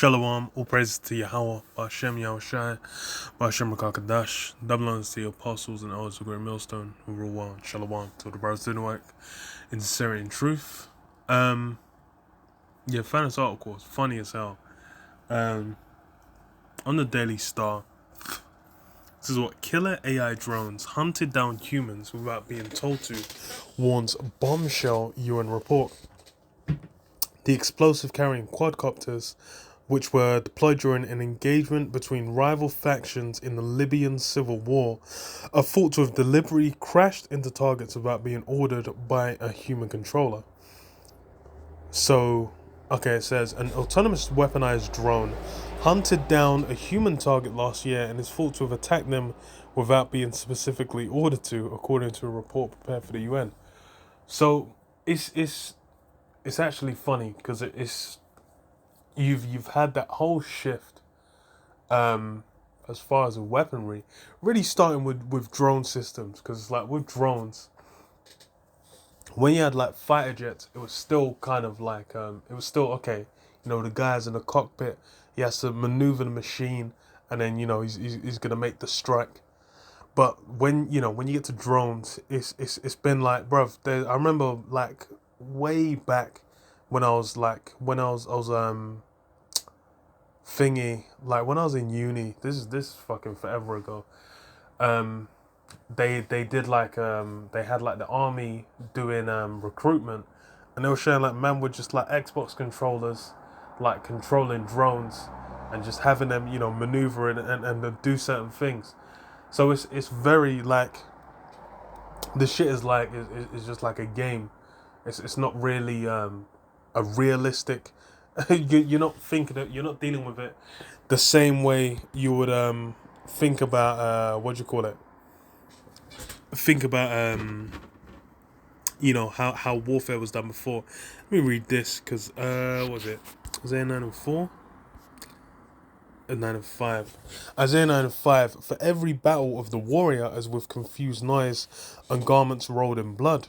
Shalom, all praises to Yahweh, Ba'ashem Yahushai, Ba'ashem Rakakadash, double honors to the apostles and elders of Great Millstone, who rule well, Shalom, to the brothers doing work in sincerity and truth. Found this article, it's funny as hell. On the Daily Star, this is what killer AI drones hunted down humans without being told to, warns bombshell UN report. The explosive carrying quadcopters, which were deployed during an engagement between rival factions in the Libyan civil war, are thought to have deliberately crashed into targets without being ordered by a human controller. So, it says, an autonomous weaponized drone hunted down a human target last year and is thought to have attacked them without being specifically ordered to, according to a report prepared for the UN. So, it's actually funny because you've had that whole shift as far as weaponry, really starting with drone systems, because it's like with drones, when you had like fighter jets, it was still kind of like it was still okay. The guy's in the cockpit, he has to maneuver the machine, and then he's gonna make the strike. But when you get to drones, it's been like, bruv, I remember like way back when I was thingy, like when I was in uni, this is fucking forever ago. They did like they had like the army doing recruitment, and they were showing like man with just like Xbox controllers, like controlling drones, and just having them maneuver and do certain things. So it's very like, the shit is like it's just like a game. It's not really a realistic. You're not thinking it. You're not dealing with it the same way you would think about what do you call it? Think about how warfare was done before. Let me read this because what was it? Isaiah 9:4 and 9:5. Isaiah 9:5. For every battle of the warrior as with confused noise and garments rolled in blood,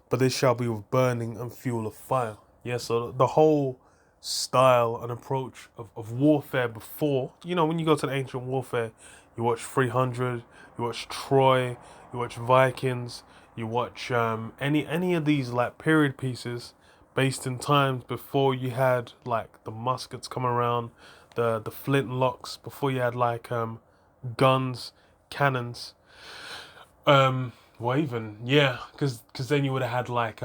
but they shall be with burning and fuel of fire. Yeah, so the whole style and approach of warfare before, when you go to the ancient warfare, you watch 300, you watch Troy, you watch Vikings, you watch any of these like period pieces based in times before you had like the muskets come around, the flintlocks, before you had like guns, cannons, because then you would have had like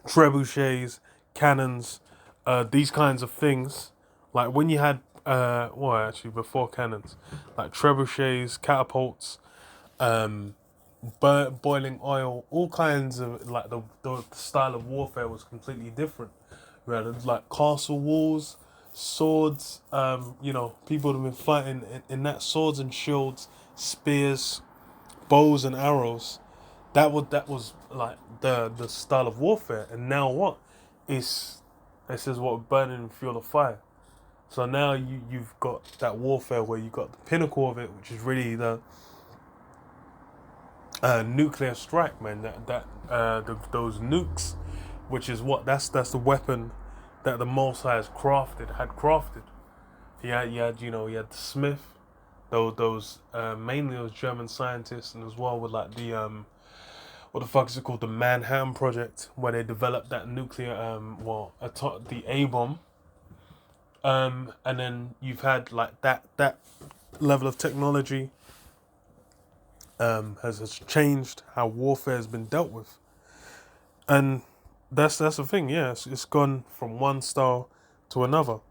trebuchets, cannons, these kinds of things. Like when you had, before cannons, like trebuchets, catapults, boiling oil, all kinds of like the style of warfare was completely different. We had like castle walls, swords. People have been fighting in that, swords and shields, spears, bows and arrows. That was like the style of warfare. And now what? This is what burning and fuel of fire. So now you've got that warfare where you got the pinnacle of it, which is really the nuclear strike, man. Those nukes, which is that's the weapon that the Most High had crafted. He had the Smith, those mainly those German scientists, and as well with like the what the fuck is it called, the Manhattan Project, where they developed that nuclear the A bomb. And then you've had like that level of technology has changed how warfare has been dealt with, and that's the thing. Yeah, it's gone from one style to another.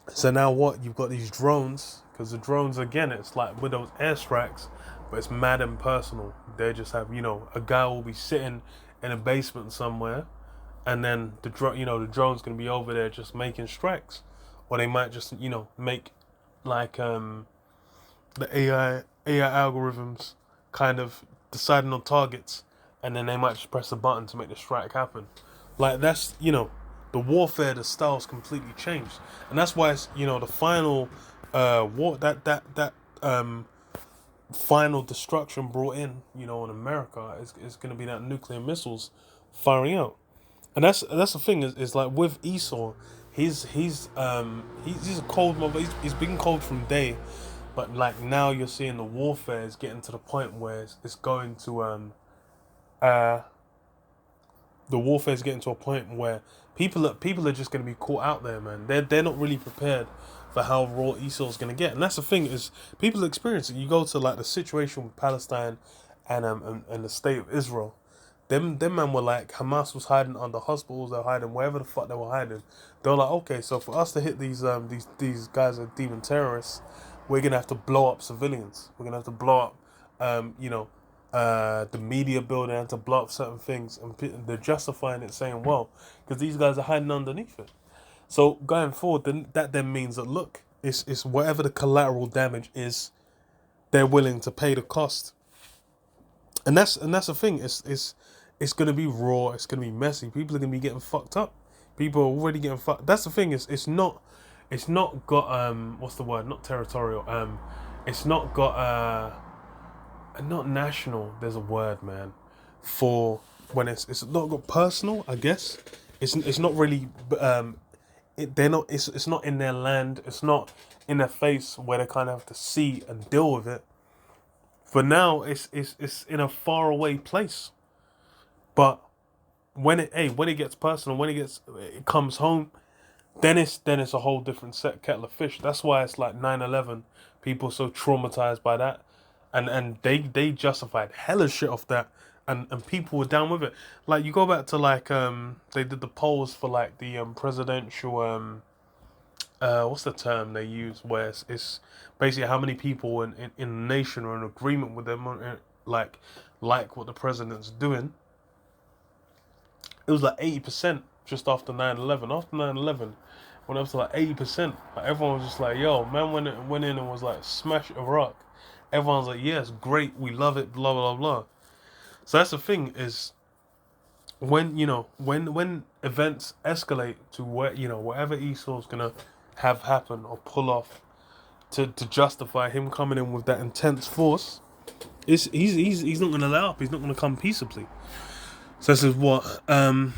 So now what? You've got these drones, because the drones, again, it's like with those airstrikes, but it's mad impersonal. They just have, a guy will be sitting in a basement somewhere, and then the drone's gonna be over there just making strikes, or they might just make like the AI algorithms kind of deciding on targets, and then they might just press a button to make the strike happen. Like that's the warfare, the style's completely changed, and that's why it's the final war that final destruction brought in in America is going to be that nuclear missiles firing out. And that's the thing is like with Esau, he's a cold mother. He's been cold from day, but like now you're seeing the warfare is getting to the point where it's going to uh the warfare is getting to a point where people are just going to be caught out there, man. They're not really prepared for how raw Esau's going to get, and that's the thing is people experience it. You go to like the situation with Palestine and the state of Israel. Them man were like Hamas was hiding under hospitals, they're hiding wherever the fuck they were hiding. They were like, okay, so for us to hit these guys are demon terrorists, we're gonna have to blow up civilians. We're gonna have to blow up, the media building, and to blow up certain things, and they're justifying it, saying, well, because these guys are hiding underneath it. So going forward, then that then means that look, it's whatever the collateral damage is, they're willing to pay the cost. And that's the thing. It's gonna be raw. It's gonna be messy. People are gonna be getting fucked up. People are already getting fucked. That's the thing. It's not got what's the word? Not territorial. It's not got not national. There's a word, man, for when it's not got personal. I guess it's not really they're not it's not in their land. It's not in their face where they kind of have to see and deal with it. For now, it's in a faraway place. But when it gets personal, it comes home, then it's a whole different kettle of fish. That's why it's like 9/11. People are so traumatized by that, and they justified hella shit off that, and people were down with it. Like you go back to like they did the polls for like the presidential what's the term they use where it's basically how many people in the nation are in agreement with them like what the president's doing. It was like 80% just after 9/11. After 9/11, went up to like 80%. Like everyone was just like, yo, man went in and was like, smash a rock. Everyone's like, yeah, it's great, we love it, blah blah blah. So that's the thing is when events escalate to where whatever Esau's gonna have happen or pull off to justify him coming in with that intense force, he's not gonna let up. He's not gonna come peaceably. So this is what the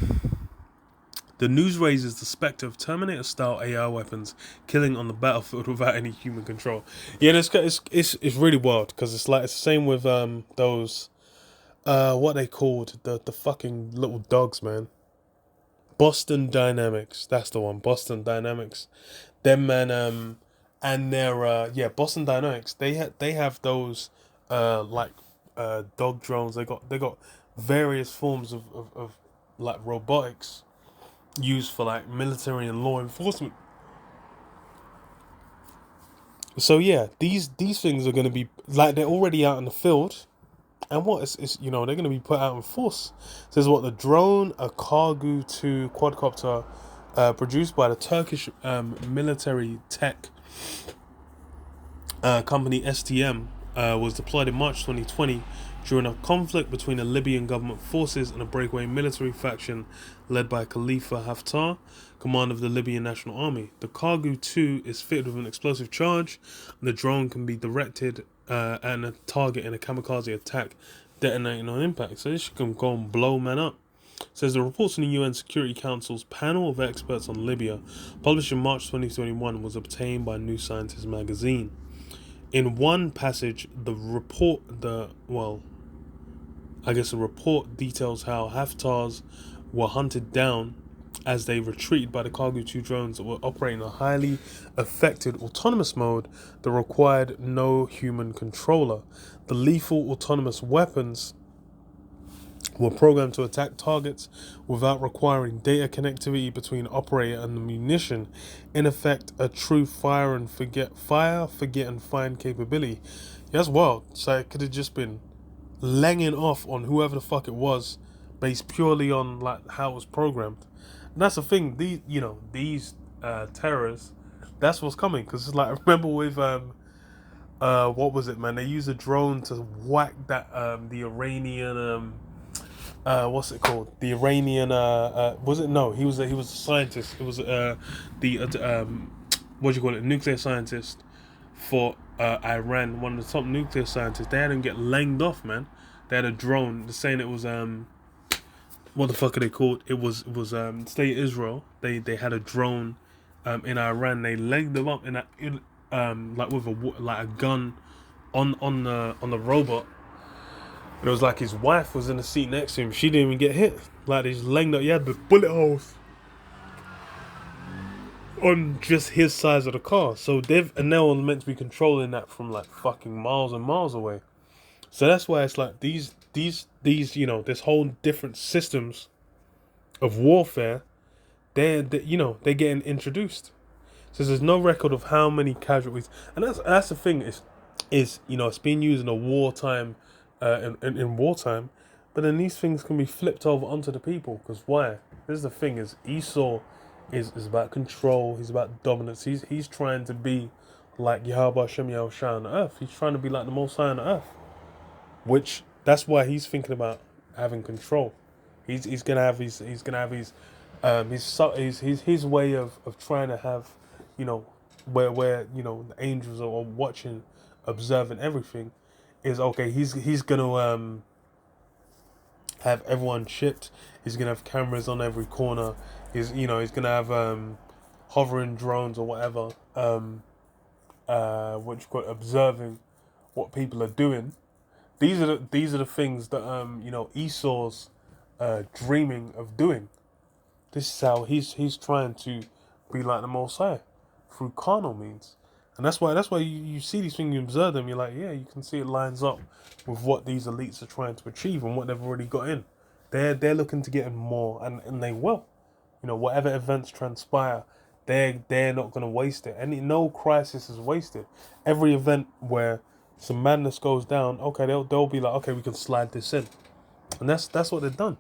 news raises the specter of Terminator-style AI weapons killing on the battlefield without any human control. Yeah, it's really wild because it's the same with those what they called the fucking little dogs, man. Boston Dynamics, that's the one. Boston Dynamics, them man, and their Boston Dynamics. They have those dog drones. They got various forms of like robotics used for like military and law enforcement. So yeah, these things are gonna be like they're already out in the field. And what is they're going to be put out in force. It says what the drone, a Kargu 2 quadcopter, produced by the Turkish military tech company STM, was deployed in March 2020 during a conflict between the Libyan government forces and a breakaway military faction led by Khalifa Haftar, commander of the Libyan National Army. The Kargu 2 is fitted with an explosive charge, and the drone can be directed at a target in a kamikaze attack, detonating on impact. So this can go and blow man up. It says the reports from the UN Security Council's panel of experts on Libya, published in March 2021, was obtained by New Scientist magazine. In one passage, the report details how Haftars were hunted down as they retreated by the Kargu 2 drones that were operating a highly affected autonomous mode that required no human controller. The lethal autonomous weapons were programmed to attack targets without requiring data connectivity between operator and the munition. In effect, a true fire, forget and find capability. Yeah, that's wild. So it could have just been langing off on whoever the fuck it was, based purely on like how it was programmed. And that's the thing. These terrorists, that's what's coming. Because it's like, I remember with what was it, man? They used a drone to whack that the Iranian what's it called? The Iranian was it? No, he was a scientist. It was what do you call it? Nuclear scientist for Iran, one of the top nuclear scientists. They had him get langed off, man. They had a drone saying it was what the fuck are they called? It was State Israel. They had a drone in Iran. They legged them up like with a gun on the robot. And it was like his wife was in the seat next to him. She didn't even get hit. Like they just legged up. You had the bullet holes on just his size of the car. So they're meant to be controlling that from like fucking miles and miles away. So that's why it's like these this whole different systems of warfare, they're getting introduced. So there's no record of how many casualties, and that's the thing is it's being used in a wartime, in wartime, but then these things can be flipped over onto the people. Because why? This is the thing: is Esau is about control. He's about dominance. He's trying to be like Yahweh Hashem Yahushua on the earth. He's trying to be like the Most High on the earth. Which that's why he's thinking about having control. He's gonna have his his way of trying to have, where the angels are watching, observing everything, is okay. He's gonna have everyone chipped. He's gonna have cameras on every corner. He's gonna have hovering drones or whatever, observing what people are doing. These are the things that Esau's dreaming of doing. This is how he's trying to be like the Most High through carnal means, and that's why you see these things, you observe them, you're like, yeah, you can see it lines up with what these elites are trying to achieve and what they've already got in. They're looking to get in more, and they will. Whatever events transpire, they're not going to waste it. No crisis is wasted. Every event where some madness goes down, okay, they'll be like, okay, we can slide this in, and that's what they've done.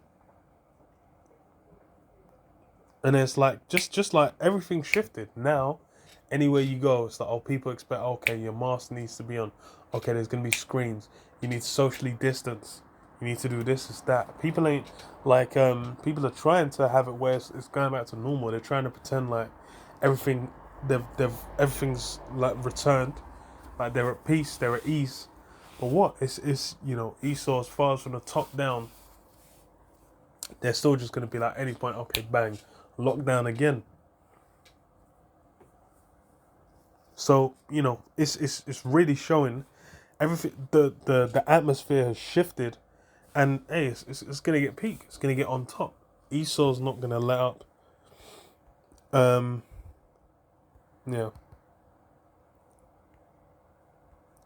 And it's like just like everything shifted now. Anywhere you go, it's like, people expect, okay, your mask needs to be on. Okay, there's gonna be screens. You need to socially distance. You need to do this, that. People ain't like people are trying to have it where it's going back to normal. They're trying to pretend like everything everything's like returned. Like they're at peace, they're at ease. But what? It's Esau, as far as from the top down, they're still just going to be like, any point, okay, bang, lockdown again. So, it's really showing everything. The atmosphere has shifted, and hey, it's going to get peak. It's going to get on top. Esau's not going to let up. Yeah.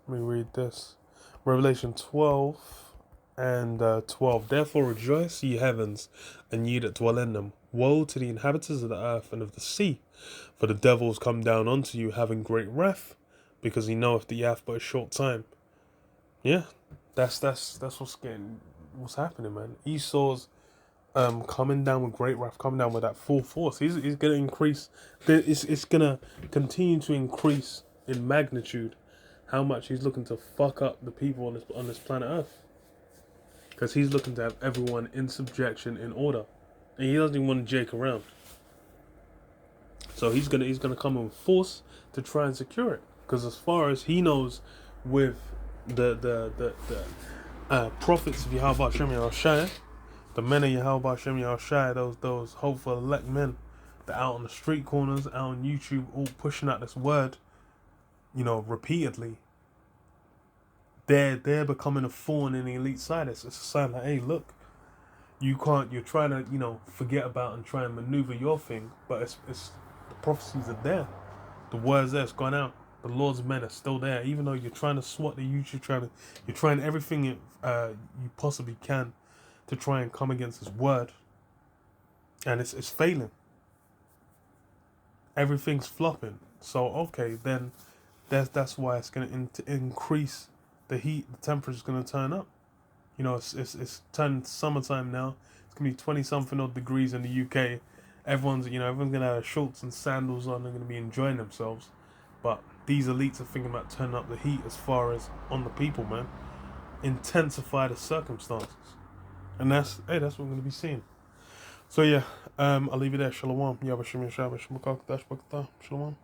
Let me read this. Revelation 12 and 12. Therefore rejoice, ye heavens, and ye that dwell in them. Woe to the inhabitants of the earth and of the sea, for the devil is come down unto you, having great wrath, because he knoweth that ye have but a short time. Yeah, that's what's happening, man. Esau's coming down with great wrath, coming down with that full force. He's gonna increase. It's gonna continue to increase in magnitude. How much he's looking to fuck up the people on this planet Earth, because he's looking to have everyone in subjection, in order, and he doesn't even want to jake around. So he's gonna come in force to try and secure it, because as far as he knows, with the prophets of Yahweh Hashem Yahushua, the men of Yahweh Hashem Yahushua, those hopeful elect men, that out on the street corners, out on YouTube, all pushing out this word, repeatedly, they're becoming a thorn in the elite side. It's a sign like, hey, look, you're trying to, forget about and try and maneuver your thing, but it's the prophecies are there. The words there, it's gone out. The Lord's men are still there, even though you're trying to swat the YouTube, you're trying everything you possibly can to try and come against His word, and it's failing. Everything's flopping. So okay, then that's why it's going to increase the heat. The temperature's going to turn up. It's turned summertime now. It's going to be 20 something odd degrees in the UK. Everyone's going to have shorts and sandals on. They're going to be enjoying themselves. But these elites are thinking about turning up the heat as far as on the people, man. Intensify the circumstances. And that's what we're going to be seeing. So yeah, I'll leave it there. Shalom. Shalom.